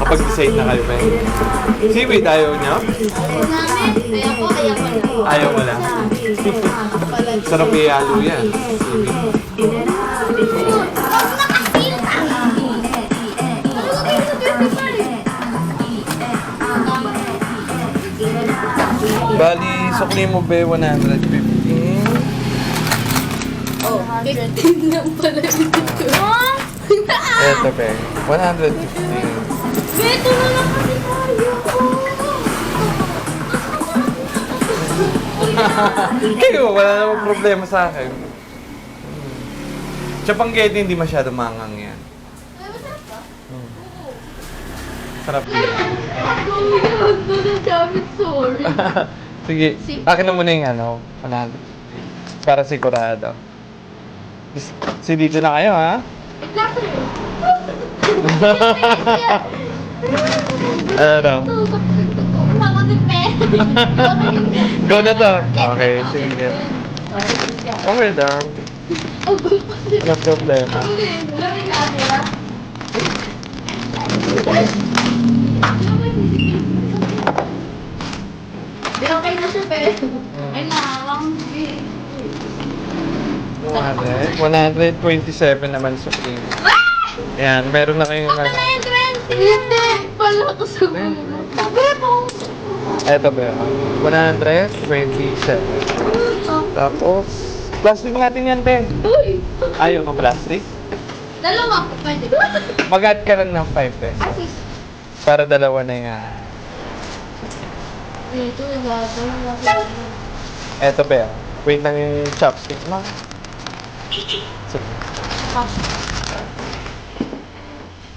Kapag-decide na kayo, pe. Seaweed, ayaw niyo? Ayaw mo lang. Sarap ihalo yan. Bali, sukli mo ba 115? Oh, 15 lang pala dito. Eto, pe. 115. Beto na lang kasi tayo. Kayo, wala namang problema sa akin. Chapanggeti hindi masyado mangang yan. Sarap din. Sorry. Sige, akin na muna yung ano, 100. Para sigurado. Si dito na kayo, ha? Ano? Go na to. Okay, sige. Okay lang. Walang problema. Di okay na siya, pero ay nakakang 127 naman sa plane. Yan, meron na kayong... Ako na yung 20! Hindi! Pala ko sa gulo. Bebo! Eto ba? 127. Tapos, plastic natin yan, te. Uy! Ayaw ng plastic? Dalawa po, pwede. Mag-add ka lang ng 5 pesos. Asis. Para dalawa na yan. Ito, nagagawin. Eto ba? Wait lang yung chopstick mo. Sige.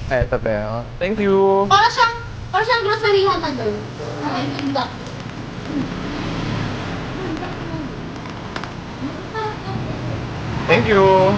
Eto ba? Thank you. Para siyang groceryhan na doon. Thank you.